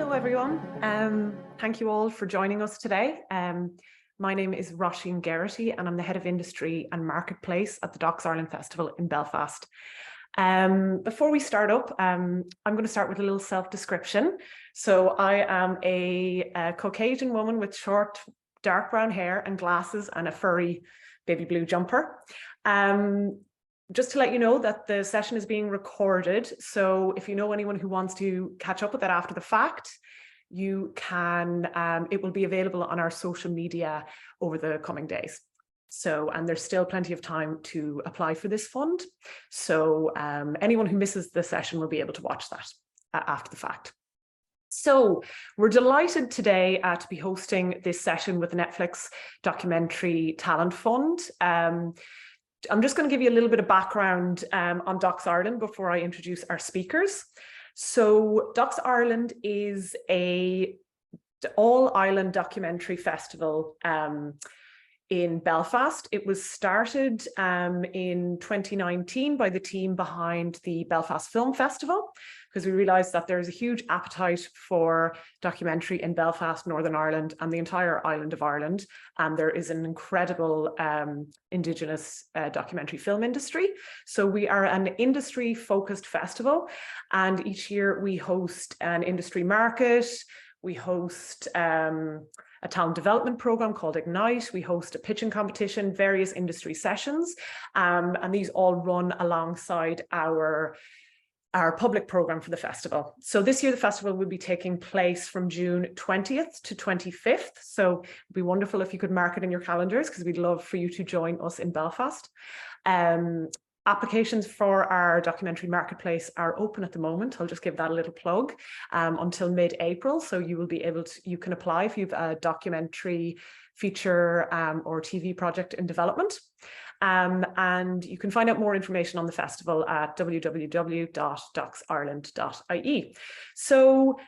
Hello, everyone. Thank you all for joining us today. My name is Roisin Geraghty, and I'm the Head of Industry and Marketplace at the Docs Ireland Festival in Belfast. Before we start up, I'm going to start with a little self-description. So I am a Caucasian woman with short, dark brown hair and glasses and a furry baby blue jumper. Just to let you know that the session is being recorded. So if you know anyone who wants to catch up with that after the fact, you can, it will be available on our social media over the coming days. So, and there's still plenty of time to apply for this fund. So anyone who misses the session will be able to watch that after the fact. So we're delighted today to be hosting this session with the Netflix Documentary Talent Fund. I'm just going to give you a little bit of background on Docs Ireland before I introduce our speakers. So Docs Ireland is an all-Ireland documentary festival in Belfast. It was started in 2019 by the team behind the Belfast Film Festival, because we realised that there is a huge appetite for documentary in Belfast, Northern Ireland, and the entire island of Ireland. And there is an incredible Indigenous documentary film industry. So we are an industry-focused festival, and each year we host an industry market. We host a talent development program called Ignite. We host a pitching competition, various industry sessions, and these all run alongside our public program for the festival. So this year, the festival will be taking place from June 20th to 25th. So it'd be wonderful if you could mark it in your calendars, because we'd love for you to join us in Belfast. Applications for our documentary marketplace are open at the moment. I'll just give that a little plug until mid-April. So you will be able to, you can apply if you've a documentary, feature or TV project in development. And you can find out more information on the festival at www.docsireland.ie. So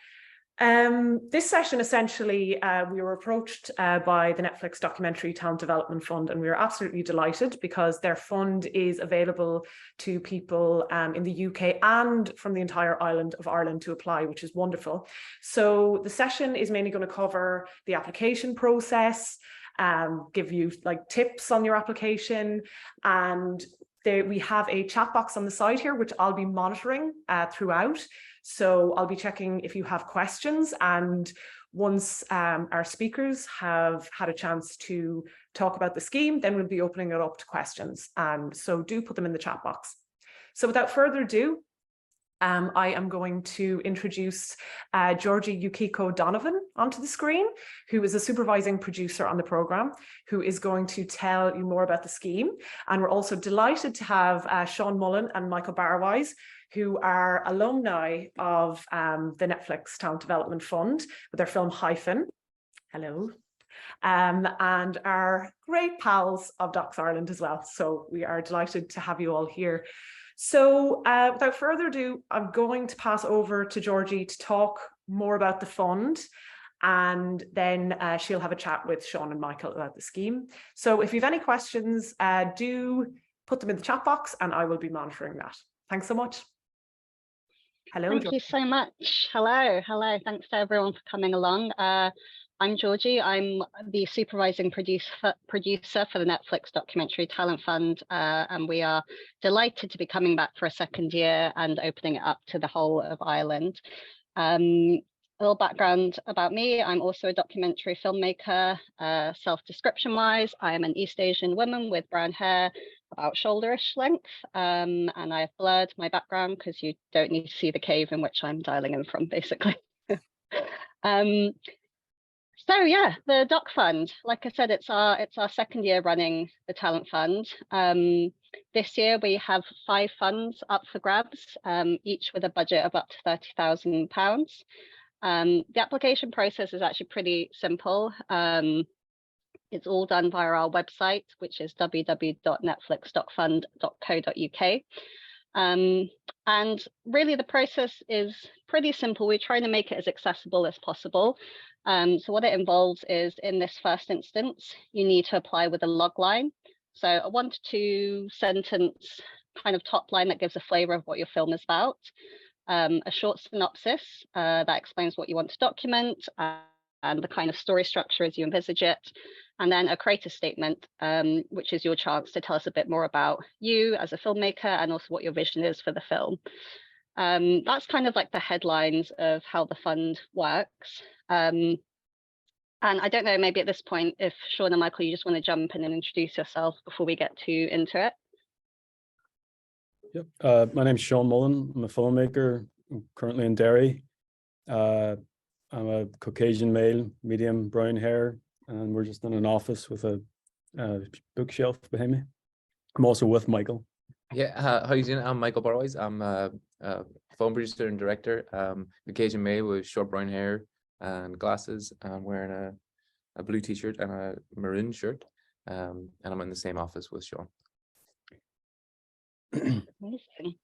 this session, essentially, we were approached by the Netflix Documentary Talent Development Fund, and we were absolutely delighted because their fund is available to people in the UK and from the entire island of Ireland to apply, which is wonderful. So the session is mainly going to cover the application process, give you like tips on your application, and we have a chat box on the side here, which I'll be monitoring throughout. So I'll be checking if you have questions, and once our speakers have had a chance to talk about the scheme, then we'll be opening it up to questions. So do put them in the chat box. So without further ado, I am going to introduce Georgie Yukiko Donovan onto the screen, who is a supervising producer on the programme, who is going to tell you more about the scheme. And we're also delighted to have Sean Mullen and Michael Barwise, who are alumni of the Netflix Talent Development Fund with their film Hyphen. Hello. And are great pals of Docs Ireland as well. So we are delighted to have you all here. So without further ado, I'm going to pass over to Georgie to talk more about the fund, and then she'll have a chat with Sean and Michael about the scheme. So if you have any questions, do put them in the chat box and I will be monitoring that. Thanks so much. Hello. Thank Georgie. you so much. Hello. Thanks to everyone for coming along. I'm Georgie. I'm the supervising producer for the Netflix Documentary Talent Fund, and we are delighted to be coming back for a second year and opening it up to the whole of Ireland. A little background about me: I'm also a documentary filmmaker. Self-description wise, I am an East Asian woman with brown hair, about shoulder-ish length, and I have blurred my background because you don't need to see the cave in which I'm dialing in from, basically. So yeah, the Doc Fund, like I said, it's our second year running the Talent Fund. This year we have 5 funds up for grabs, each with a budget of up to £30,000. The application process is actually pretty simple. It's all done via our website, which is www.netflixdocfund.co.uk. And really the process is pretty simple. We're trying to make it as accessible as possible. So what it involves is, in this first instance, you need to apply with a log line. So a 1 to 2 sentence kind of top line that gives a flavour of what your film is about. a short synopsis that explains what you want to document and the kind of story structure as you envisage it, and then a creator statement, which is your chance to tell us a bit more about you as a filmmaker and also what your vision is for the film. That's kind of like the headlines of how the fund works. And I don't know, maybe at this point, if Sean and Michael, you just want to jump in and introduce yourself before we get too into it. Yep. My name's Sean Mullen. I'm a filmmaker. I'm currently in Derry. I'm a Caucasian male, medium brown hair, and we're just in an office with a bookshelf behind me. I'm also with Michael. Yeah, how you doing? I'm Michael Burrows. I'm a film producer and director. Caucasian male with short brown hair and glasses. I'm wearing a blue t-shirt and a maroon shirt. And I'm in the same office with Sean. Amazing.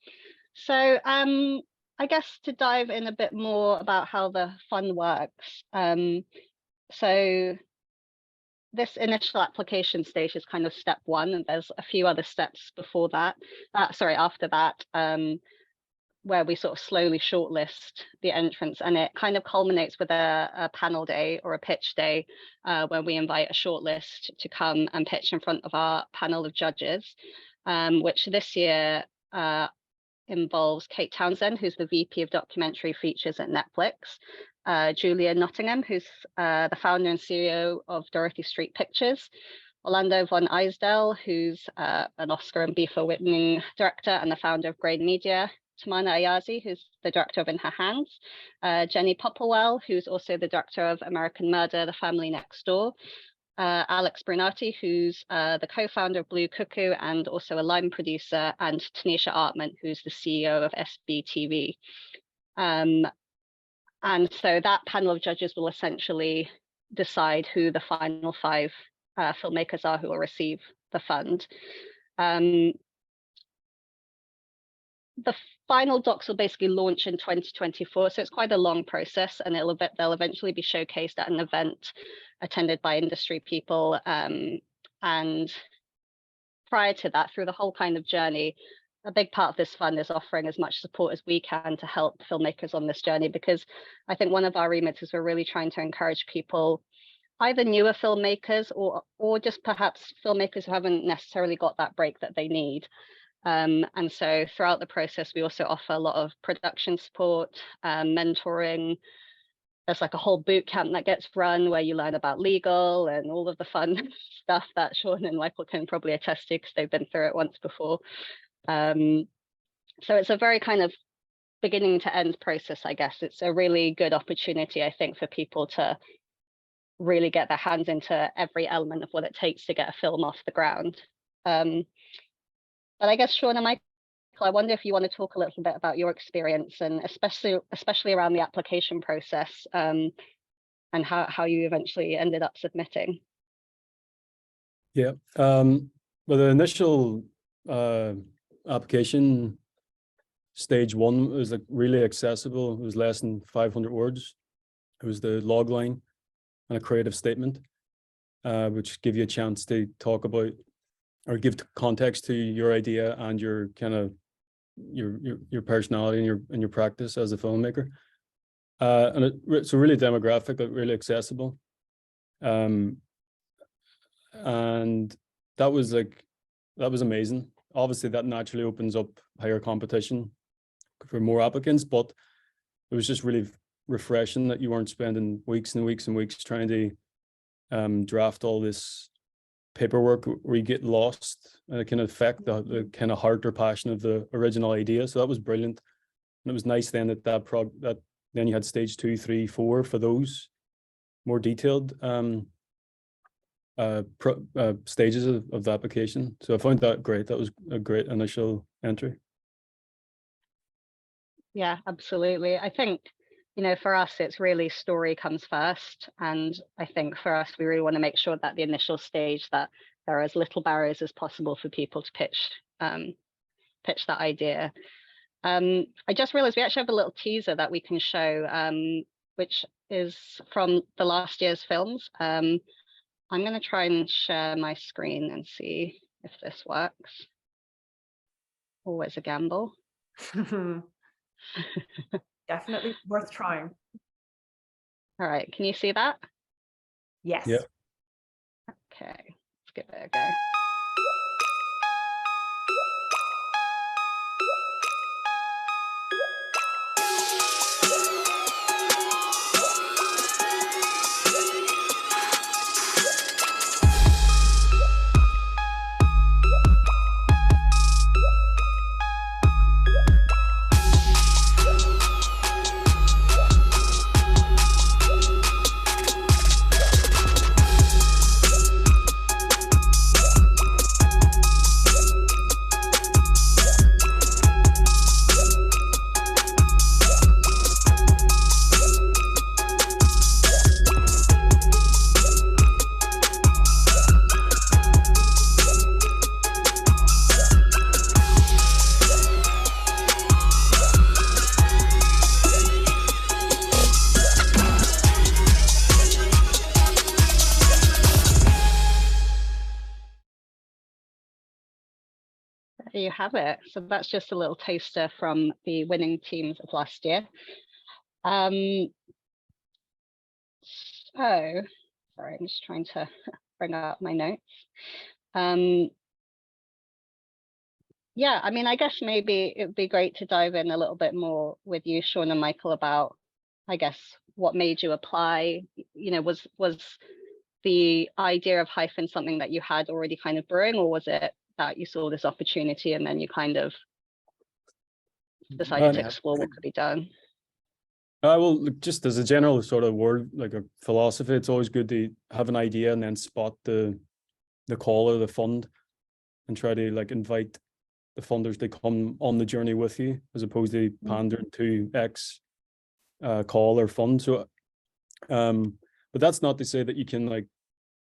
So I guess to dive in a bit more about how the fund works. So this initial application stage is kind of step one, and there's a few other steps before that. After that, where we sort of slowly shortlist the entrants, and it kind of culminates with a panel day or a pitch day, where we invite a shortlist to come and pitch in front of our panel of judges, which this year involves Kate Townsend, who's the VP of Documentary Features at Netflix, Julia Nottingham, who's the founder and CEO of Dorothy Street Pictures, Orlando von Eisdell, who's an Oscar and BAFTA winning director and the founder of Grain Media, Tamana Ayazi, who's the director of In Her Hands, Jenny Popplewell, who's also the director of American Murder, The Family Next Door, Alex Brunati, who's the co-founder of Blue Cuckoo and also a line producer, and Tanisha Artman, who's the CEO of SBTV. And so that panel of judges will essentially decide who the final 5 filmmakers are who will receive the fund. The final docs will basically launch in 2024, so it's quite a long process, and they'll eventually be showcased at an event attended by industry people. And prior to that, through the whole kind of journey, a big part of this fund is offering as much support as we can to help filmmakers on this journey, because I think one of our remits is we're really trying to encourage people, either newer filmmakers or just perhaps filmmakers who haven't necessarily got that break that they need. And so throughout the process, we also offer a lot of production support, mentoring. There's like a whole boot camp that gets run where you learn about legal and all of the fun stuff that Sean and Michael can probably attest to because they've been through it once before. So it's a very kind of beginning to end process, I guess. It's a really good opportunity, I think, for people to really get their hands into every element of what it takes to get a film off the ground. But I guess, Sean and Michael, I wonder if you want to talk a little bit about your experience, and especially around the application process, and how you eventually ended up submitting. Yeah. Well, the initial application stage 1 was like really accessible. It was less than 500 words. It was the log line and a creative statement, which give you a chance to talk about or give context to your idea and your kind of your personality and your practice as a filmmaker. And it's a really demographic, really accessible. And that was amazing. Obviously, that naturally opens up higher competition for more applicants, but it was just really refreshing that you weren't spending weeks and weeks and weeks trying to draft all this paperwork where you get lost, and it can affect the kind of heart or passion of the original idea. So that was brilliant. And it was nice then that then you had stage 2, 3, 4 for those more detailed stages of the application. So I found that great. That was a great initial entry. Yeah, absolutely. I think, for us, it's really story comes first. And I think for us, we really want to make sure that the initial stage, that there are as little barriers as possible for people to pitch that idea. I just realized we actually have a little teaser that we can show, which is from the last year's films. I'm going to try and share my screen and see if this works. Always a gamble. Definitely worth trying. All right, can you see that? Yes. Yeah. Okay, let's give it a go. There you have it. So that's just a little taster from the winning teams of last year. So, sorry, I'm just trying to bring up my notes. Yeah, I mean, I guess maybe it would be great to dive in a little bit more with you, Sean and Michael, about, I guess, what made you apply. You know, was the idea of Hyphen something that you had already kind of brewing, or was it that you saw this opportunity and then you kind of decided to explore what could be done? Well, look, just as a general sort of word, like a philosophy, it's always good to have an idea and then spot the call or the fund and try to like invite the funders to come on the journey with you, as opposed to pandering to X call or fund. So, but that's not to say that you can like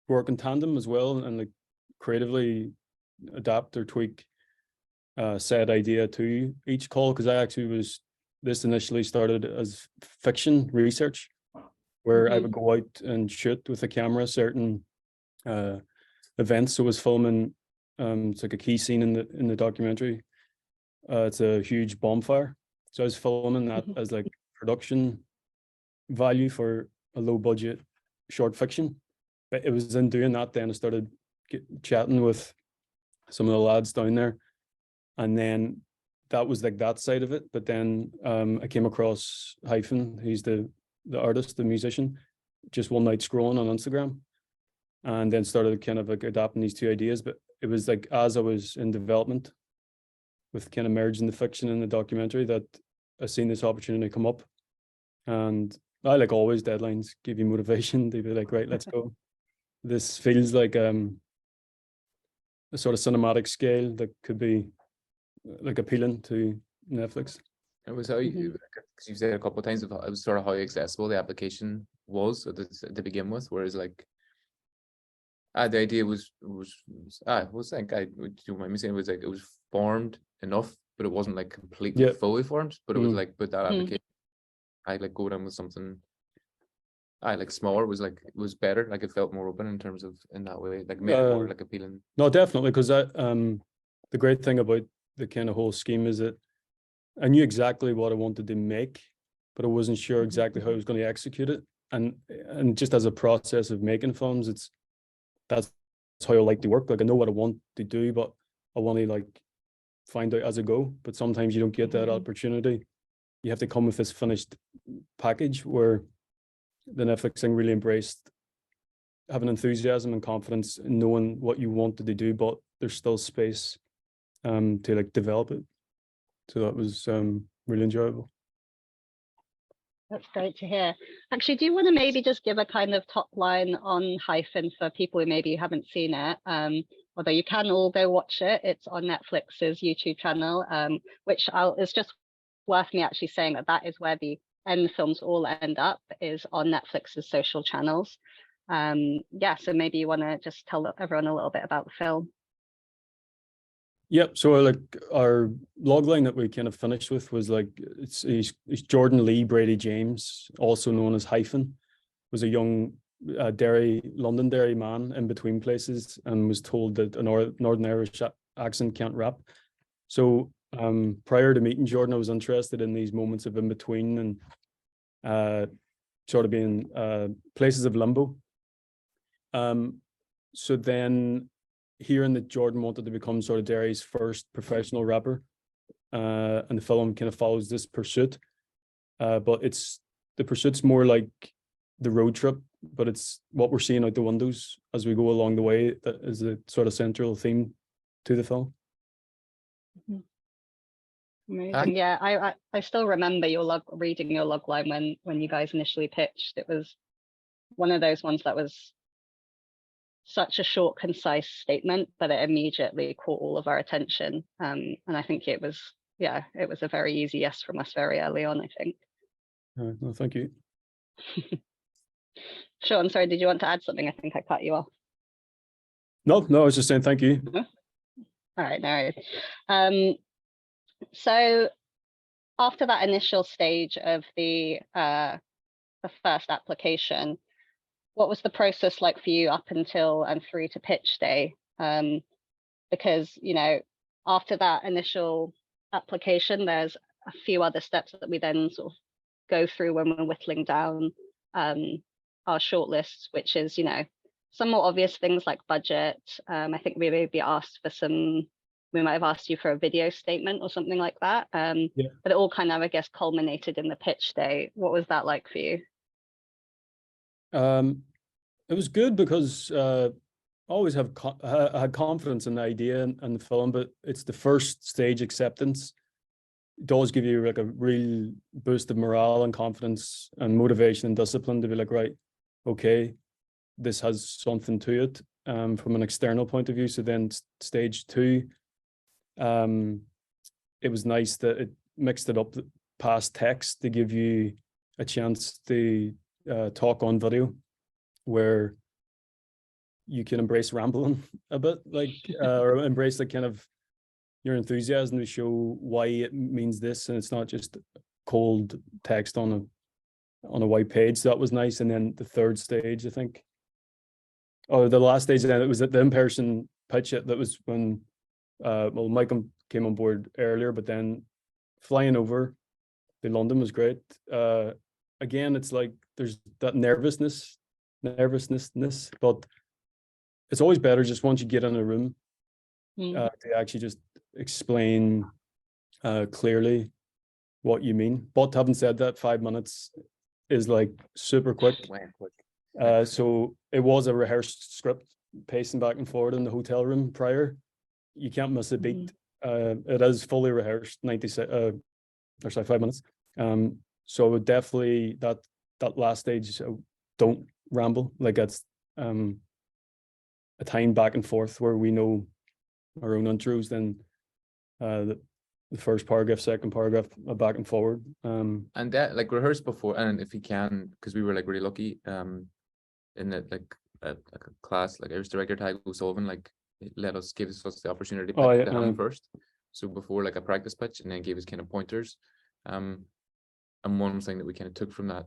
work in tandem as well and like creatively adapt or tweak said idea to each call. Because I actually this initially started as fiction research, where I would go out and shoot with a camera certain events. So I was filming, it's like a key scene in the documentary. It's a huge bonfire. So I was filming that as like production value for a low budget short fiction. But it was in doing that then I started chatting with some of the lads down there. And then that was like that side of it. But then I came across Hyphen, who's the artist, the musician, just one night scrolling on Instagram, and then started kind of like adapting these two ideas. But it was like as I was in development with kind of merging the fiction and the documentary that I seen this opportunity come up. And I, like always, deadlines give you motivation to be like, right, let's go. This feels like a sort of cinematic scale that could be like appealing to Netflix. It was how you, because you've said a couple of times, it was sort of how accessible the application was to begin with, whereas like the idea was like, do you mind me saying, it was like it was formed enough, but it wasn't like completely fully formed, but it was like, but that application, I like go down with something like smaller was better, like it felt more open in terms of, in that way, like made it more like appealing. No, definitely, because the great thing about the kind of whole scheme is that I knew exactly what I wanted to make, but I wasn't sure exactly how I was going to execute it. And just as a process of making films, that's how I like to work. Like I know what I want to do, but I want to like find out as I go. But sometimes you don't get that opportunity. You have to come with this finished package, where the Netflix thing really embraced having enthusiasm and confidence in knowing what you wanted to do, but there's still space to like develop it. So that was really enjoyable. That's great to hear. Actually, do you want to maybe just give a kind of top line on Hyphen for people who maybe haven't seen it? Although you can all go watch it. It's on Netflix's YouTube channel, which it's just worth me actually saying that is where the end films all end up, is on Netflix's social channels. Yeah, so maybe you want to just tell everyone a little bit about the film. Yep. So like our logline that we kind of finished with was like it's Jordan Lee Brady James, also known as Hyphen, was a young London dairy man in between places, and was told that a Northern Irish accent can't rap. So Prior to meeting Jordan, I was interested in these moments of in between and sort of being places of limbo. So then hearing that Jordan wanted to become sort of Derry's first professional rapper, and the film kind of follows this pursuit, but the pursuit's more like the road trip, but it's what we're seeing out the windows as we go along the way that is the sort of central theme to the film. Amazing. Yeah, I still remember reading your log line when you guys initially pitched. It was one of those ones that was such a short, concise statement, but it immediately caught all of our attention. And I think it was a very easy yes from us very early on, I think. No, thank you. Sure, I'm sorry, did you want to add something? I think I cut you off. No, I was just saying thank you. All right, no worries. So after that initial stage of the first application, what was the process like for you up until and through to pitch day? Because, you know, after that initial application, there's a few other steps that we then sort of go through when we're whittling down our shortlists, which is, you know, some more obvious things like budget. I think we might have asked you for a video statement or something like that. But it all kind of, I guess, culminated in the pitch day. What was that like for you? It was good because I always I had confidence in the idea and the film, but it's the first stage acceptance. It does give you like a real boost of morale and confidence and motivation and discipline to be like, right, okay, this has something to it from an external point of view. So then stage 2, it was nice that it mixed it up past text to give you a chance to talk on video, where you can embrace rambling a bit, like or embrace the kind of your enthusiasm to show why it means this, and it's not just cold text on a white page. So that was nice. And then the third stage, I think, the last stage, then it was at the in-person pitch. That was when Michael came on board earlier, but then flying over to London was great. Again, it's like there's that nervousness, but it's always better just once you get in a room to actually just explain clearly what you mean. But having said that, 5 minutes is like super quick. So it was a rehearsed script, pacing back and forward in the hotel room prior. You can't miss a beat. It is fully rehearsed, 5 minutes. So I would definitely that last stage, don't ramble. Like it's a time back and forth where we know our own intros, then the first paragraph, second paragraph, back and forward. And that like rehearse before, and if you can, because we were like really lucky in that like a class, like Irish director Tag O'Sullivan like gave us the opportunity to have him first. So before like a practice pitch, and then gave us kind of pointers. And one thing that we kind of took from that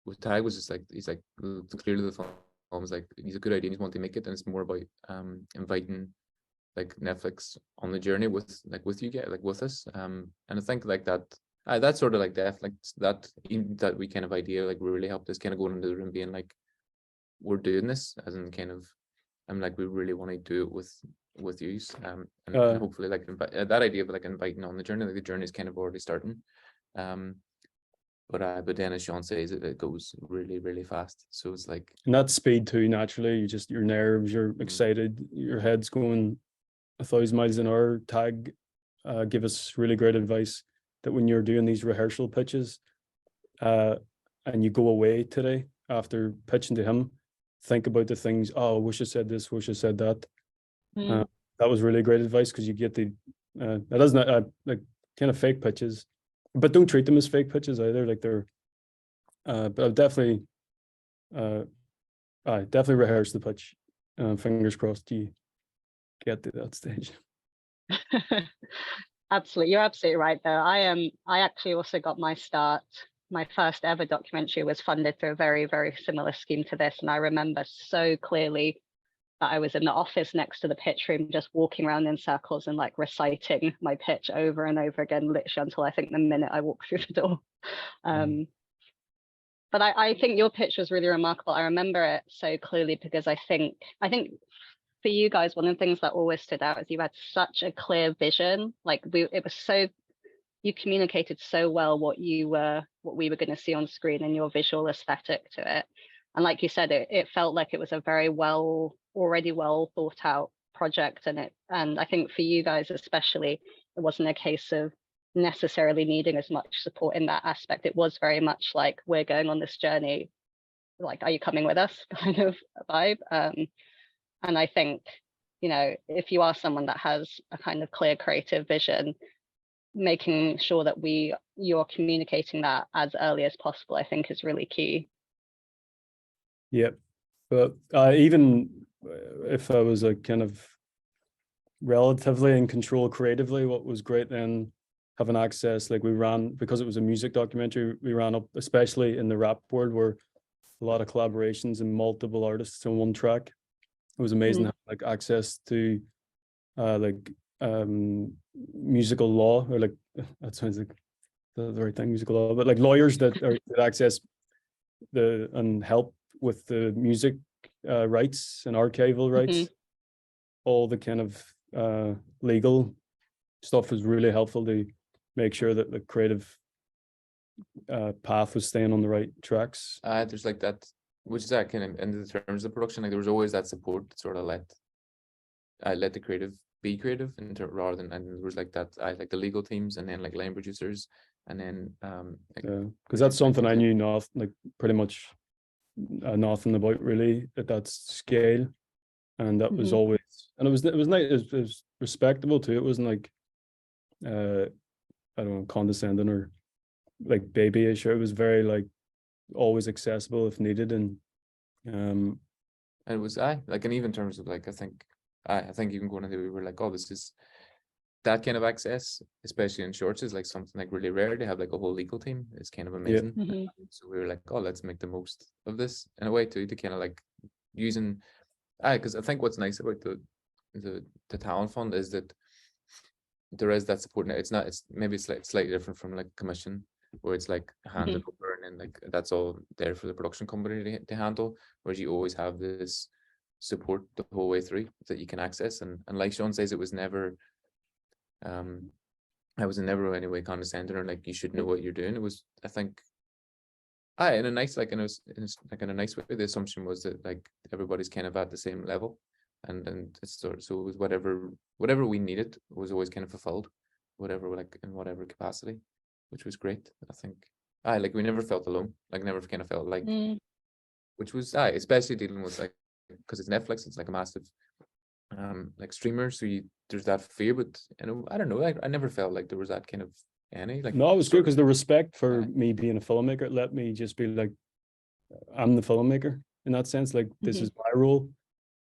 with Tag was just like, he's like, clearly the film is like, he's a good idea, he's wanting to make it, and it's more about inviting like Netflix on the journey with you guys, like with us. And I think like that sort of like that we kind of idea like really helped us kind of going into the room being like, we're doing this, as in kind of, I'm like, we really want to do it with you, and hopefully like that idea of like inviting on the journey, like the journey is kind of already starting. But then as Sean says, it goes really, really fast. So it's like, and that speed too, naturally, your nerves, you're excited, your head's going 1,000 miles an hour. Tag give us really great advice that when you're doing these rehearsal pitches and you go away today after pitching to him, think about the things, oh, wish I said this, wish I said that. That was really great advice, because you get the that isn't like kind of fake pitches, but don't treat them as fake pitches either. Like they're but I've definitely rehearse the pitch. Fingers crossed you get to that stage. Absolutely, you're absolutely right there. I actually also got my start. My first ever documentary was funded through a very, very similar scheme to this, and I remember so clearly that I was in the office next to the pitch room, just walking around in circles and like reciting my pitch over and over again, literally until I think the minute I walked through the door. But I think your pitch was really remarkable. I remember it so clearly because I think for you guys, one of the things that always stood out is you had such a clear vision. Like it was so, you communicated so well what we were going to see on screen and your visual aesthetic to it. And like you said, it felt like it was a very already well thought out project. And I think for you guys especially, it wasn't a case of necessarily needing as much support in that aspect. It was very much like, we're going on this journey, like, are you coming with us kind of vibe. And I think, you know, if you are someone that has a kind of clear creative vision, making sure that you're communicating that as early as possible, I think is really key. Yep. But even if I was like kind of relatively in control creatively, what was great then having access, like we ran, because it was a music documentary, we ran up, especially in the rap world, where a lot of collaborations and multiple artists on one track. It was amazing to have like access to musical law, or like, that sounds like the right thing, musical law, but like lawyers that access and help with the music rights and archival rights. All the kind of legal stuff was really helpful to make sure that the creative path was staying on the right tracks. There's like that, which is that kind of in the terms of production, like there was always that support that sort of let the creative be creative rather than, and there was like that, like the legal teams, and then like line producers, and then because that's something I knew nothing, like pretty much nothing about really at that scale, and that was always, and it was nice, it was respectable too. It wasn't like I don't know, condescending or like babyish. It was very like always accessible if needed, and it was like, and even in terms of like, I think even going into, we were like, oh, this is that kind of access, especially in shorts, is like something like really rare. To have like a whole legal team is kind of amazing. So we were like, oh, let's make the most of this in a way too, to kind of like using, because I think what's nice about the talent fund is that there is that support. It's maybe slightly different from like commission, where it's like handed over and then like that's all there for the production company to handle, whereas you always have this support the whole way through that you can access. And like Sean says, it was never I was never in any way condescending or like you should know what you're doing. It was, I think, in a nice, like in a nice way, the assumption was that like everybody's kind of at the same level, and it's so it was whatever we needed was always kind of fulfilled, whatever, like in whatever capacity, which was great. I think like we never felt alone, like never kind of felt like, which was especially dealing with like, because it's Netflix, it's like a massive like streamer, so there's that fear, but you know, I don't know, I never felt like there was that kind of any like. No, it was good because the respect for me being a filmmaker let me just be like, I'm the filmmaker in that sense, like this is my role,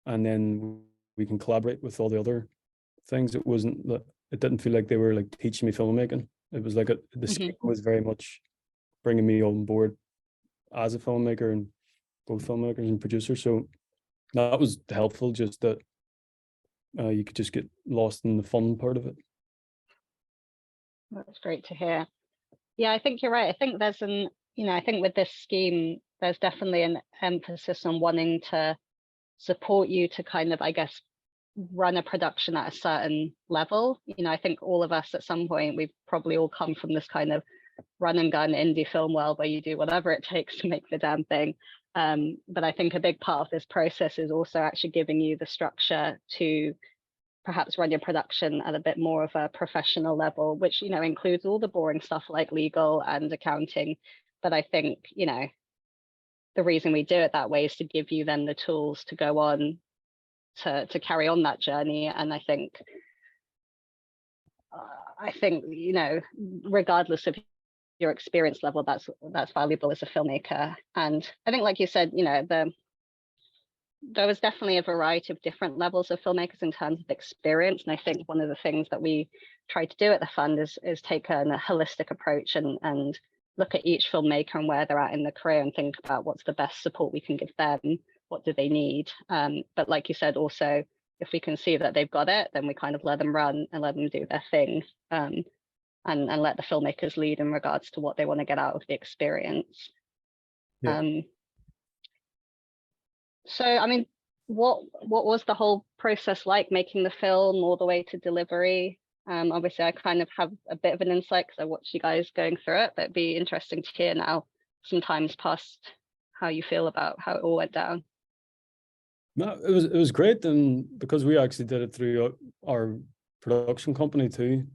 and then we can collaborate with all the other things. It didn't feel like they were like teaching me filmmaking. It was like the scheme was very much bringing me on board as a filmmaker, and both filmmakers and producers. So that was helpful, just that you could just get lost in the fun part of it. That's great to hear. Yeah, I think you're right. I think there's I think with this scheme, there's definitely an emphasis on wanting to support you to kind of, I guess, run a production at a certain level. You know, I think all of us at some point, we've probably all come from this kind of run and gun indie film world where you do whatever it takes to make the damn thing. But I think a big part of this process is also actually giving you the structure to perhaps run your production at a bit more of a professional level, which, you know, includes all the boring stuff like legal and accounting. But I think, you know, the reason we do it that way is to give you then the tools to go on to carry on that journey. And I think, you know, regardless of your experience level, that's valuable as a filmmaker. And I think, like you said, you know, there was definitely a variety of different levels of filmmakers in terms of experience. And I think one of the things that we try to do at the fund is take a holistic approach and look at each filmmaker and where they're at in their career and think about what's the best support we can give them. what do they need. But like you said, also, if we can see that they've got it, then we kind of let them run and let them do their thing, and let the filmmakers lead in regards to what they want to get out of the experience. Yeah. So, I mean, what was the whole process like, making the film all the way to delivery? Obviously, I kind of have a bit of an insight because I watched you guys going through it, but it'd be interesting to hear now, some times past, how you feel about how it all went down. No, it was great, and because we actually did it through our production company too,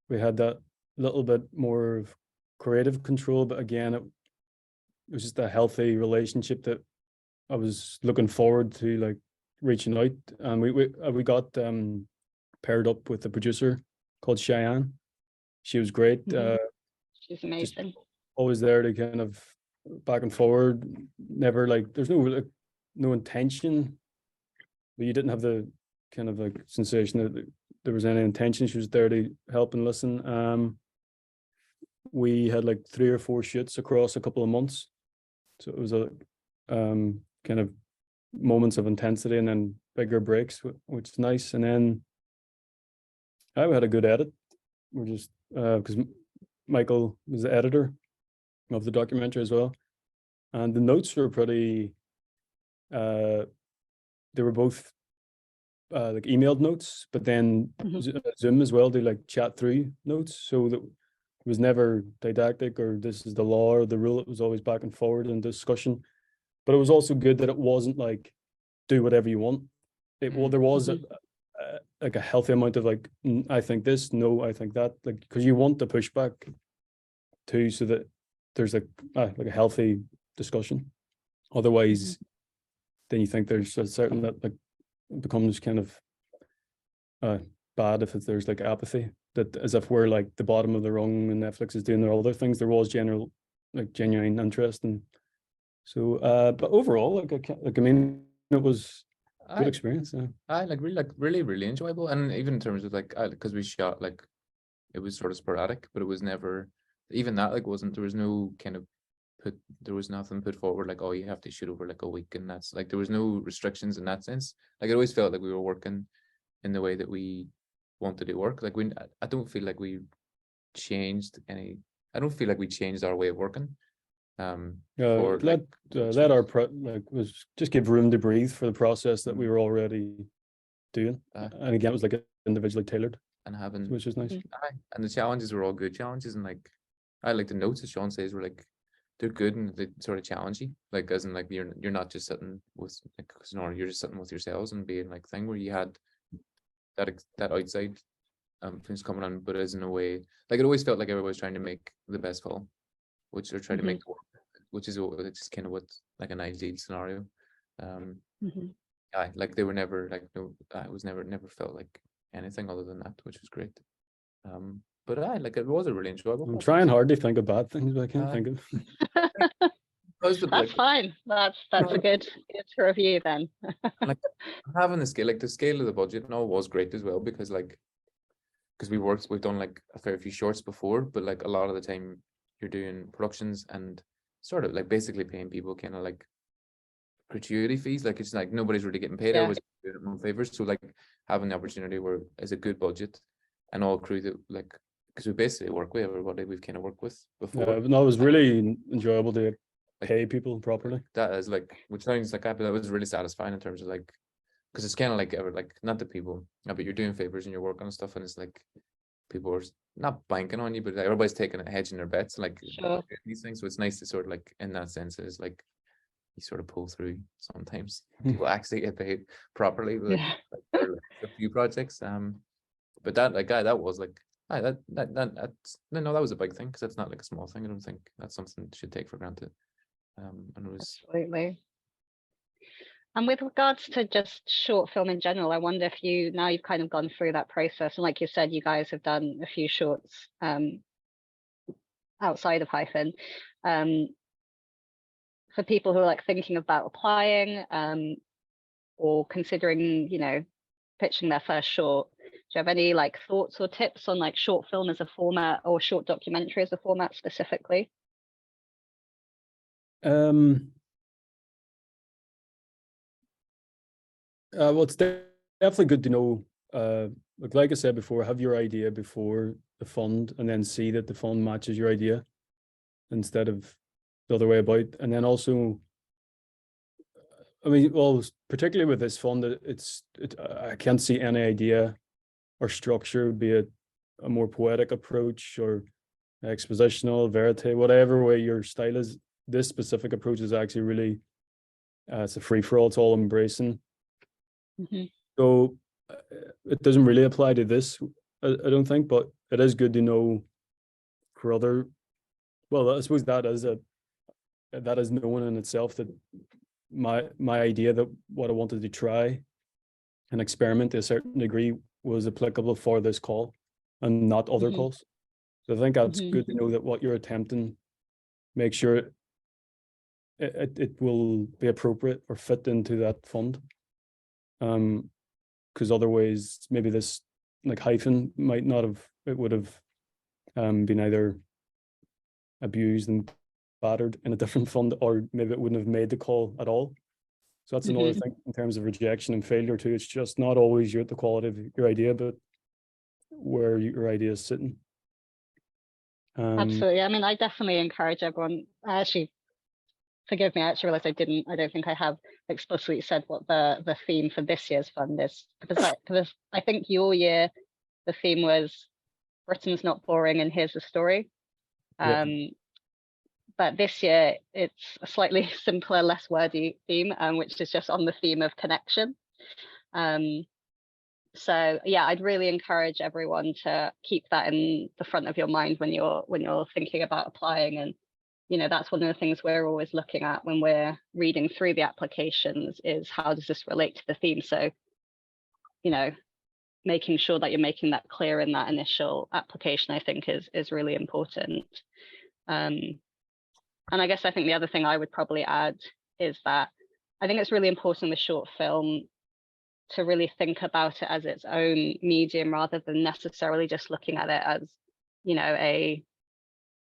we had that little bit more of creative control. But again, it was just a healthy relationship that I was looking forward to, like reaching out, and we got paired up with a producer called Cheyenne. She was great. She's amazing. Always there to kind of back and forward. Never like there's no intention, but you didn't have the kind of like sensation that there was any intention. She was there to help and listen. We had like 3 or 4 shoots across a couple of months, so it was a kind of moments of intensity and then bigger breaks, which is nice. And then we had a good edit. We're just because Michael was the editor of the documentary as well, and the notes were pretty. They were both like emailed notes, but then Zoom as well. They like chat through notes, so that it was never didactic or this is the law or the rule. It was always back and forward and discussion. But it was also good that it wasn't like do whatever you want. Well, there was like a healthy amount of like I think this, no, I think that, like because you want the pushback too, so that there's like a healthy discussion. Otherwise, then you think there's a certain that like it becomes kind of bad if there's like apathy, that as if we're like the bottom of the rung and Netflix is doing their other things. There was genuine interest, and so but overall I mean it was a good experience. I really enjoyable, and even in terms of like because we shot like it was sort of sporadic, but it was never even that like wasn't there was no kind of there was nothing put forward like, oh, you have to shoot over like a week, and that's like there was no restrictions in that sense. Like it always felt like we were working in the way that we wanted to work. Like I don't feel like we changed any. I don't feel like we changed our way of working. Let was just give room to breathe for the process that we were already doing, and again it was like individually tailored and having, which is nice. And the challenges were all good challenges, and like I like the notes as Sean says were like they're good and they sort of challenge you, like as in like you're not just sitting with like you're just sitting with yourselves and being like thing where you had that outside things coming on, but as in a way like it always felt like everybody was trying to make the best film, which they're trying to make work, which is kind of what like an ideal scenario. Like they were never like no, it was never felt like anything other than that, which was great. But like it was a really enjoyable. I'm trying hard to think of bad things, but I can't think of. That's fine. That's a good to review then. Like having the scale, like the scale of the budget and all was great as well, because we've done like a fair few shorts before, but like a lot of the time you're doing productions and sort of like basically paying people kind of like gratuity fees. Like it's like nobody's really getting paid. Everybody's doing it in favors. So like having the opportunity where it's a good budget and all crew that like, because we basically work with everybody we've kind of worked with before. No, it was really enjoyable to pay people properly. That is like, which sounds like that, but that was really satisfying in terms of like, because it's kind of like not the people, but you're doing favors and you're working on stuff, and it's like people are not banking on you, but like everybody's taking a hedge in their bets, like these things. So it's nice to sort of like in that sense is like you sort of pull through sometimes. People actually get paid properly, like a few projects. But that like that was like that was a big thing, because that's not like a small thing. I don't think that's something you should take for granted. And it was absolutely. And with regards to just short film in general, I wonder if now you've kind of gone through that process, and like you said, you guys have done a few shorts outside of Hyphen. For people who are like thinking about applying or considering, pitching their first short, do you have any like thoughts or tips on like short film as a format or short documentary as a format specifically? Well, it's definitely good to know, like I said before, have your idea before the fund, and then see that the fund matches your idea instead of the other way about. And then also, I mean, well, particularly with this fund, I can't see any idea or structure, be it a more poetic approach or expositional, verite, whatever way your style is. This specific approach is actually really, it's a free for all. It's all embracing. Mm-hmm. So it doesn't really apply to this, I don't think, but it is good to know for other. Well, I suppose that is known in itself, that my idea, that what I wanted to try and experiment to a certain degree, was applicable for this call and not other Mm-hmm. calls. So I think that's Mm-hmm. good to know, that what you're attempting, make sure it will be appropriate or fit into that fund. Because otherwise, maybe this like hyphen might not have, it would have been either abused and battered in a different fund, or maybe it wouldn't have made the call at all. So that's another thing in terms of rejection and failure too. It's just not always the quality of your idea, but where your idea is sitting. Absolutely. I mean, I definitely encourage everyone. Actually, forgive me, I actually realized I don't think I have explicitly said what the theme for this year's fund is, because I think your year, the theme was Britain's not boring and here's the story. But this year it's a slightly simpler, less wordy theme, which is just on the theme of connection. So yeah, I'd really encourage everyone to keep that in the front of your mind when you're thinking about applying. And that's one of the things we're always looking at when we're reading through the applications, is how does this relate to the theme? So making sure that you're making that clear in that initial application, I think is really important. And I guess I think the other thing I would probably add is that I think it's really important with short film to really think about it as its own medium, rather than necessarily just looking at it as, a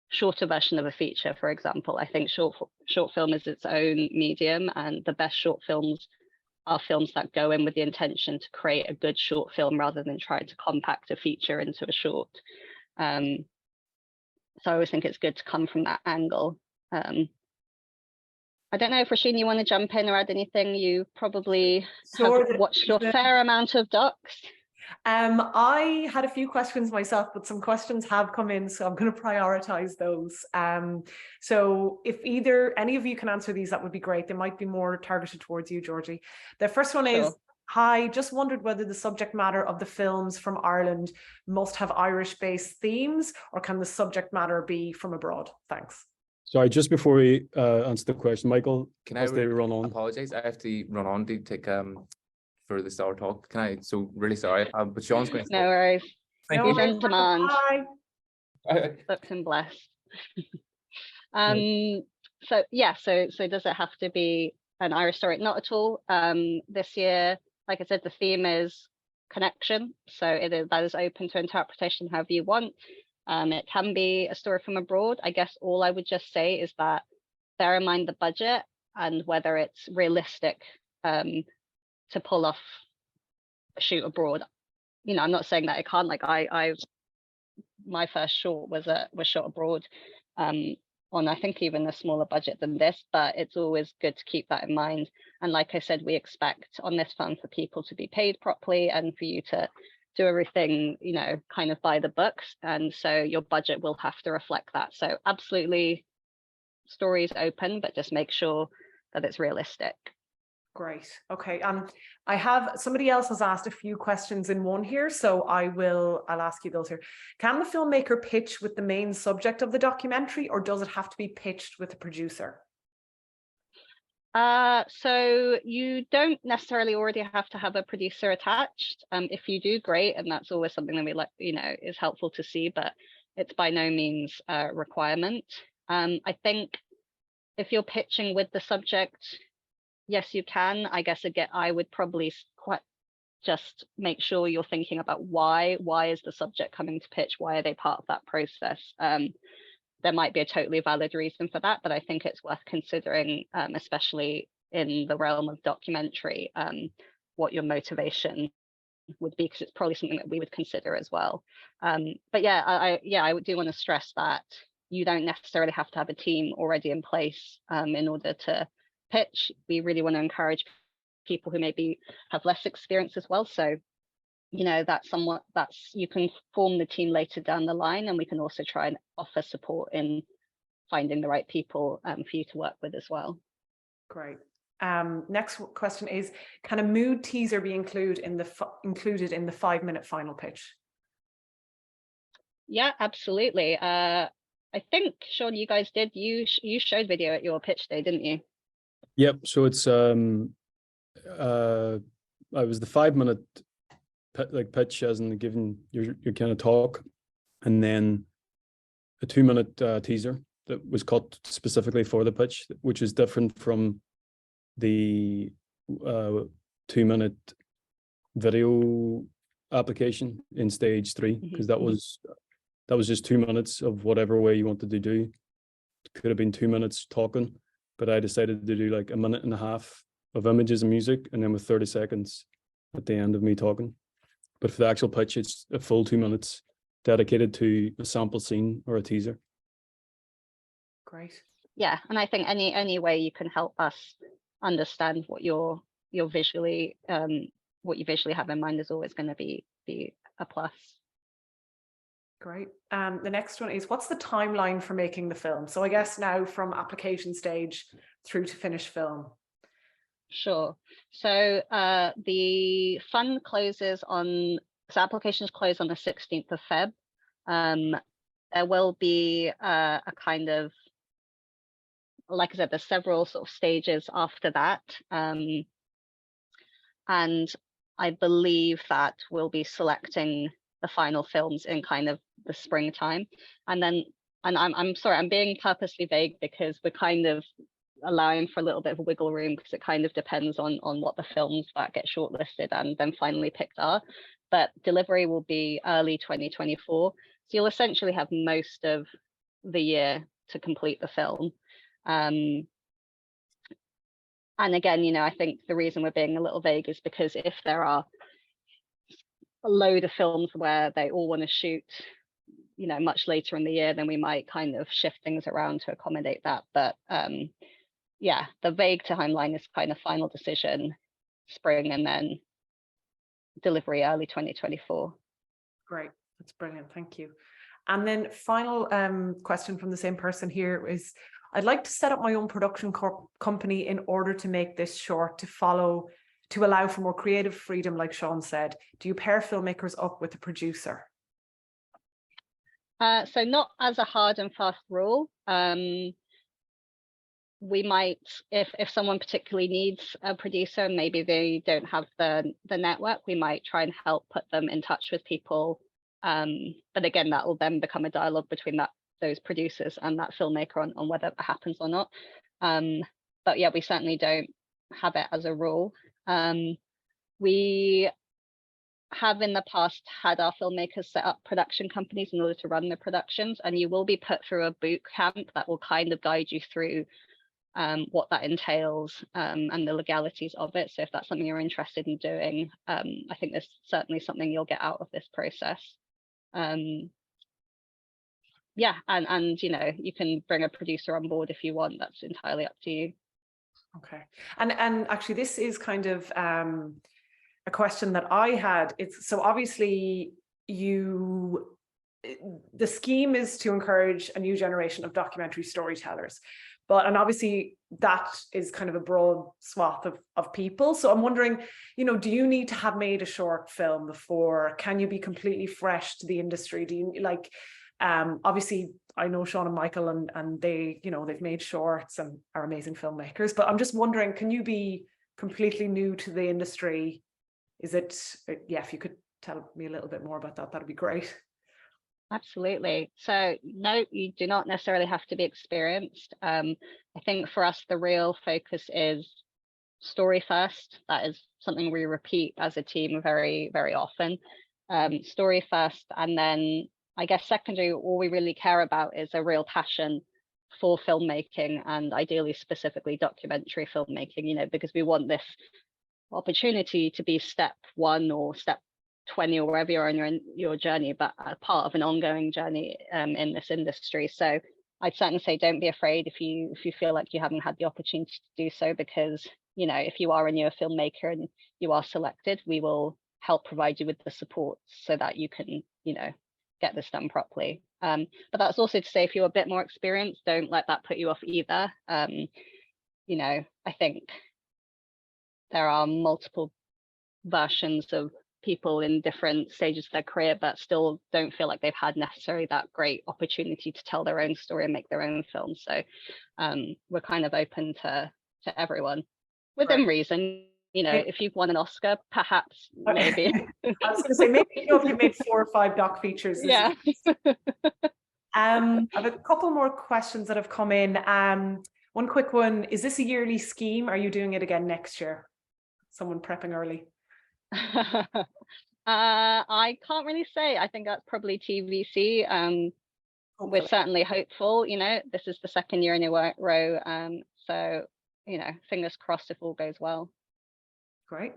shorter version of a feature, for example. I think short film is its own medium, and the best short films are films that go in with the intention to create a good short film, rather than trying to compact a feature into a short. So I always think it's good to come from that angle. I don't know if Rasheen, you want to jump in or add anything. You probably have watched a fair amount of docs. I had a few questions myself, but some questions have come in, so I'm going to prioritize those. So if any of you can answer these, that would be great. They might be more targeted towards you, Georgie. The first one is, hi, just wondered whether the subject matter of the films from Ireland must have Irish-based themes, or can the subject matter be from abroad? Thanks. Sorry, just before we answer the question, Michael, can I run on? Apologize, I have to run on to take for the Star Talk. Can I? So really sorry, but Sean's going to. No worries. Thank you. On demand. Bye. Booked and blessed. So yeah, so does it have to be an Irish story? Not at all. This year, like I said, the theme is connection, so that is open to interpretation however you want. It can be a story from abroad. I guess all I would just say is that bear in mind the budget and whether it's realistic to pull off a shoot abroad. I'm not saying that it can't. Like my first short was shot abroad on, I think, even a smaller budget than this, but it's always good to keep that in mind. And like I said, we expect on this fund for people to be paid properly and for you to do everything, kind of by the books. And so your budget will have to reflect that. So absolutely, stories open, but just make sure that it's realistic. Great. Okay. Somebody else has asked a few questions in one here, so I'll ask you those here. Can the filmmaker pitch with the main subject of the documentary, or does it have to be pitched with the producer? So you don't necessarily already have to have a producer attached. If you do, great, and that's always something that we like, is helpful to see, but it's by no means a requirement. I think if you're pitching with the subject, yes, you can. I guess again, I would probably just make sure you're thinking about why is the subject coming to pitch? Why are they part of that process? There might be a totally valid reason for that, but I think it's worth considering, especially in the realm of documentary. what your motivation would be, because it's probably something that we would consider as well. But yeah, I do want to stress that you don't necessarily have to have a team already in place in order to pitch. We really want to encourage people who maybe have less experience as well. So, you know, you can form the team later down the line, and we can also try and offer support in finding the right people for you to work with as well. Great. Next question is, can a mood teaser be included in the 5-minute final pitch? Yeah, absolutely. I think, Sean, you guys did. You showed video at your pitch day, didn't you? Yep. So it's I was the 5-minute pitch, as in giving your kind of talk, and then a 2-minute teaser that was cut specifically for the pitch, which is different from the 2-minute video application in stage 3, because that was just 2 minutes of whatever way you wanted to do. It could have been 2 minutes talking, but I decided to do like 1.5 minutes of images and music, and then with 30 seconds at the end of me talking. But for the actual pitch, it's a full 2 minutes dedicated to a sample scene or a teaser. Great. Yeah, and I think any way you can help us understand what you visually have in mind is always going to be a plus. Great. The next one is, what's the timeline for making the film? So I guess now from application stage through to finished film. Sure. So the fund closes applications close on the 16th of Feb. There will be a kind of, like I said, there's several sort of stages after that. And I believe that we'll be selecting the final films in kind of the springtime. And I'm sorry, I'm being purposely vague because we're kind of allowing for a little bit of wiggle room, because it kind of depends on what the films that get shortlisted and then finally picked are. But delivery will be early 2024. So you'll essentially have most of the year to complete the film. And again, you know, I think the reason we're being a little vague is because if there are a load of films where they all want to shoot, you know, much later in the year, then we might kind of shift things around to accommodate that. But yeah, the vague timeline is kind of final decision spring, and then delivery early 2024. Great. That's brilliant. Thank you. And then final question from the same person here is, I'd like to set up my own production company in order to make this short to allow for more creative freedom, like Sean said. Do you pair filmmakers up with a producer? So not as a hard and fast rule. We might, if someone particularly needs a producer, maybe they don't have the network, we might try and help put them in touch with people. But again, that will then become a dialogue between those producers and that filmmaker on whether that happens or not. But yeah, we certainly don't have it as a rule. We have in the past had our filmmakers set up production companies in order to run the productions, and you will be put through a boot camp that will kind of guide you through what that entails and the legalities of it. So if that's something you're interested in doing, I think there's certainly something you'll get out of this process. Yeah, and you know, you can bring a producer on board if you want. That's entirely up to you. Okay. And actually, this is kind of a question that I had. It's so obviously the scheme is to encourage a new generation of documentary storytellers. And obviously that is kind of a broad swath of people. So I'm wondering, you know, do you need to have made a short film before? Can you be completely fresh to the industry? Do you like, obviously I know Sean and Michael and they, you know, they've made shorts and are amazing filmmakers, but I'm just wondering, can you be completely new to the industry? Is it, yeah, if you could tell me a little bit more about that, that'd be great. Absolutely. So no, you do not necessarily have to be experienced. I think for us, the real focus is story first. That is something we repeat as a team very, very often. Story first. And then I guess secondary, all we really care about is a real passion for filmmaking, and ideally specifically documentary filmmaking, you know, because we want this opportunity to be step 1 or step 20 or wherever you're in your journey, but a part of an ongoing journey in this industry. So I'd certainly say don't be afraid if you feel like you haven't had the opportunity to do so, because if you are a newer filmmaker and you are selected, we will help provide you with the support so that you can get this done properly. But that's also to say, if you're a bit more experienced, don't let that put you off either. I think there are multiple versions of people in different stages of their career but still don't feel like they've had necessarily that great opportunity to tell their own story and make their own film. So we're kind of open to everyone within reason. If you've won an Oscar, perhaps maybe. I was going to say, maybe if you made 4 or 5 doc features. Yeah. I have a couple more questions that have come in. One quick one: is this a yearly scheme? Are you doing it again next year? Someone prepping early. I can't really say. I think that's probably TBC. We're certainly hopeful. This is the 2nd year in a row. So fingers crossed if all goes well. Great.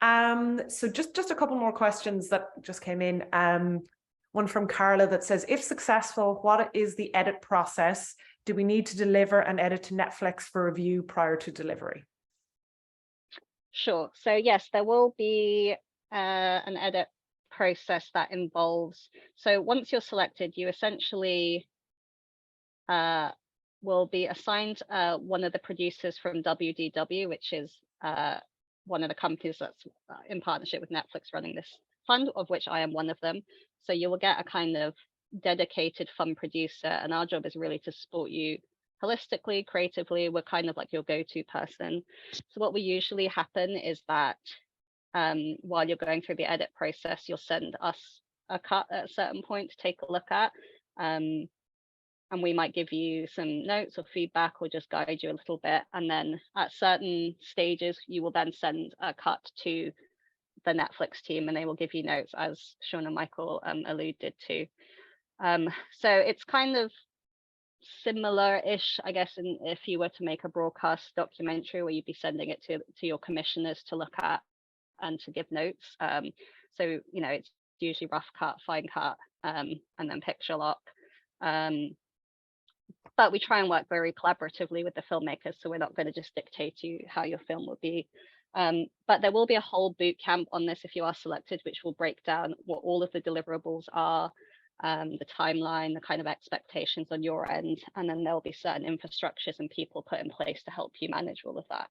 So just a couple more questions that just came in. One from Carla that says, if successful, what is the edit process? Do we need to deliver an edit to Netflix for review prior to delivery? Sure. So yes, there will be an edit process that involves. So once you're selected, you essentially will be assigned one of the producers from WDW, which is one of the companies that's in partnership with Netflix running this fund, of which I am one of them. So you will get a kind of dedicated fund producer, and our job is really to support you holistically, creatively. We're kind of like your go-to person. So what will usually happen is that while you're going through the edit process, you'll send us a cut at a certain point to take a look at. And we might give you some notes or feedback or just guide you a little bit. And then at certain stages, you will then send a cut to the Netflix team and they will give you notes, as Sean and Michael alluded to. So it's kind of similar-ish, I guess, if you were to make a broadcast documentary where you'd be sending it to your commissioners to look at and to give notes. So, it's usually rough cut, fine cut, and then picture lock. But we try and work very collaboratively with the filmmakers, so we're not going to just dictate to you how your film will be. But there will be a whole boot camp on this if you are selected, which will break down what all of the deliverables are, the timeline, the kind of expectations on your end, and then there'll be certain infrastructures and people put in place to help you manage all of that.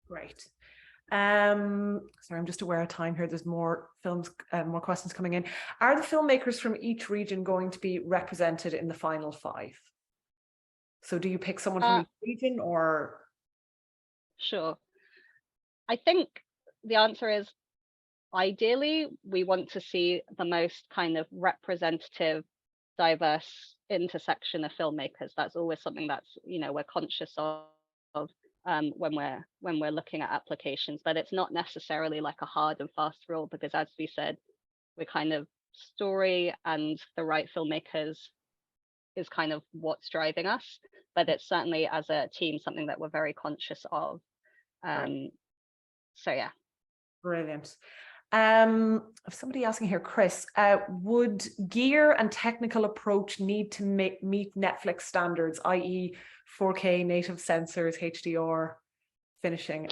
Great. Sorry, I'm just aware of time here. There's more questions coming in. Are the filmmakers from each region going to be represented in the final 5? So do you pick someone from each region or? Sure. I think the answer is, ideally, we want to see the most kind of representative, diverse intersection of filmmakers. That's always something that's, we're conscious of when we're looking at applications, but it's not necessarily like a hard and fast rule, because as we said, we're kind of story and the right filmmakers is kind of what's driving us, but it's certainly as a team something that we're very conscious of. So yeah. Brilliant. Somebody asking here, Chris, would gear and technical approach need to meet Netflix standards, i.e. 4K, native sensors, HDR, finishing?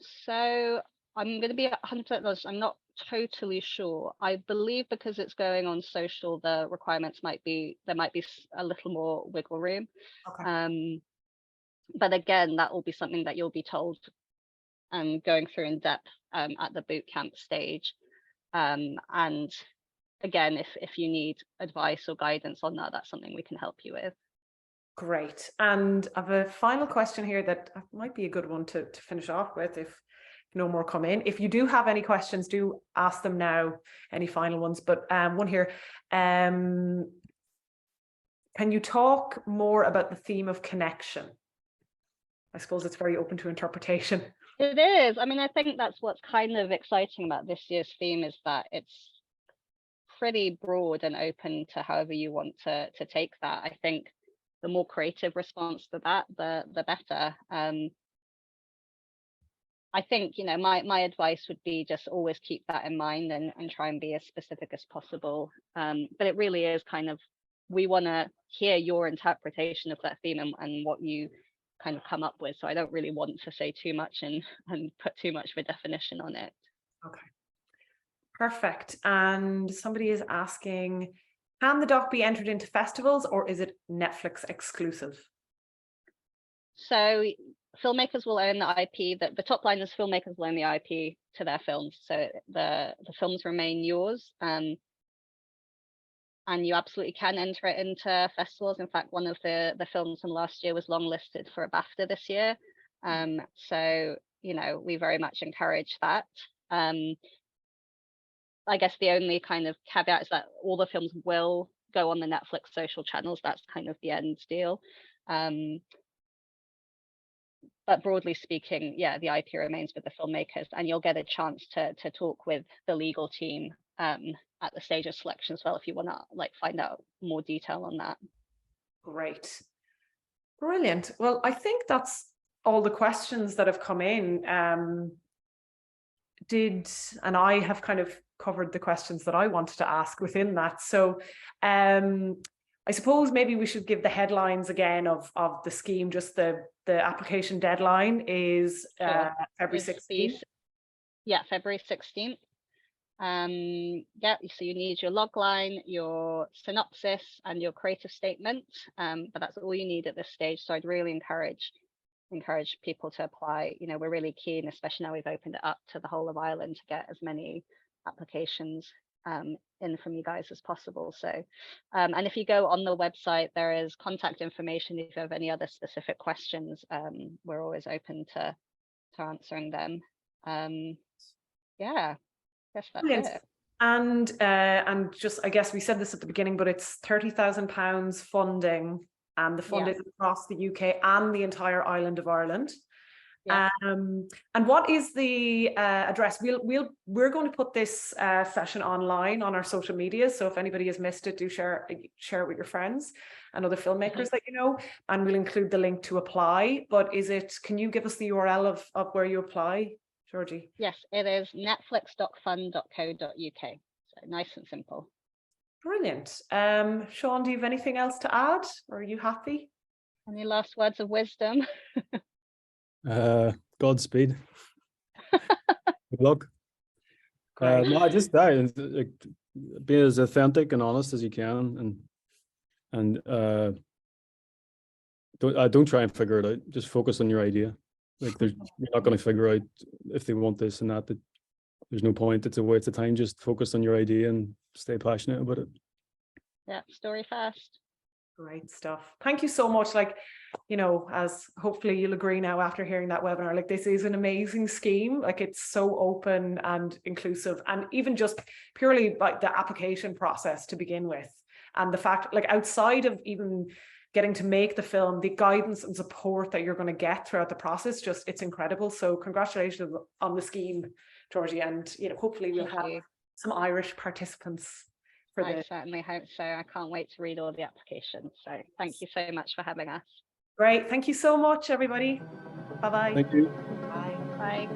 So I'm going to be 100% honest, I'm not totally sure. I believe because it's going on social, the requirements there might be a little more wiggle room. Okay. But again, that will be something that you'll be told and going through in depth at the bootcamp stage. And again, if you need advice or guidance on that, that's something we can help you with. Great. And I have a final question here that might be a good one to finish off with if no more come in. If you do have any questions, do ask them now, any final ones. But one here, can you talk more about the theme of connection? I suppose it's very open to interpretation. It is. I mean, I think that's what's kind of exciting about this year's theme, is that it's pretty broad and open to however you want to take that. I think the more creative response to that, the better. I think, you know, my advice would be just always keep that in mind and try and be as specific as possible. But it really is kind of, we want to hear your interpretation of that theme and what you kind of come up with. So I don't really want to say too much and put too much of a definition on it. Okay. Perfect. And somebody is asking, can the doc be entered into festivals or is it Netflix exclusive? So filmmakers will own the IP. The top line is filmmakers will own the IP to their films. So the films remain yours. And you absolutely can enter it into festivals. In fact, one of the films from last year was longlisted for a BAFTA this year. So, you know, we very much encourage that. I guess the only kind of caveat is that all the films will go on the Netflix social channels. That's kind of the end deal. But broadly speaking, yeah, the IP remains with the filmmakers, and you'll get a chance to talk with the legal team at the stage of selection as well if you want to like find out more detail on that. Great. Brilliant. Well, I think that's all the questions that have come in. And I have kind of covered the questions that I wanted to ask within that. So I suppose maybe we should give the headlines again of the scheme. Just the application deadline is February 16th. Yeah, February 16th. Yeah, so you need your logline, your synopsis, and your creative statement. But that's all you need at this stage. So I'd really encourage people to apply. You know, we're really keen, especially now we've opened it up to the whole of Ireland, to get as many applications in from you guys as possible. So and if you go on the website, there is contact information if you have any other specific questions. We're always open to answering them. Yeah, I guess that's Brilliant. it. And just, I guess we said this at the beginning, but it's £30,000 funding, and the fund is across the UK and the entire island of Ireland. Yeah. And what is the address? We're going to put this session online on our social media. So if anybody has missed it, do share it with your friends and other filmmakers that you know, and we'll include the link to apply. But can you give us the URL of where you apply, Georgie? Yes, it is netflixdocumentary.co.uk. So nice and simple. Brilliant. Sean, do you have anything else to add, or are you happy? Any last words of wisdom? Godspeed. Good luck. No, I just be as authentic and honest as you can, and don't try and figure it out. Just focus on your idea. Like you're not going to figure out if they want this and that. There's no point. It's a waste of time. Just focus on your idea and stay passionate about it. Yeah, story fast. Great stuff. Thank you so much. Like, you know, as hopefully you'll agree now after hearing that webinar, like this is an amazing scheme. Like it's so open and inclusive, and even just purely like the application process to begin with, and the fact like outside of even getting to make the film, the guidance and support that you're going to get throughout the process, just it's incredible. So congratulations on the scheme, Georgie, and you know, hopefully we'll have some Irish participants. I certainly hope so. I can't wait to read all the applications. So thank you so much for having us. Great. Thank you so much, everybody. Bye-bye. Thank you. Bye. Bye.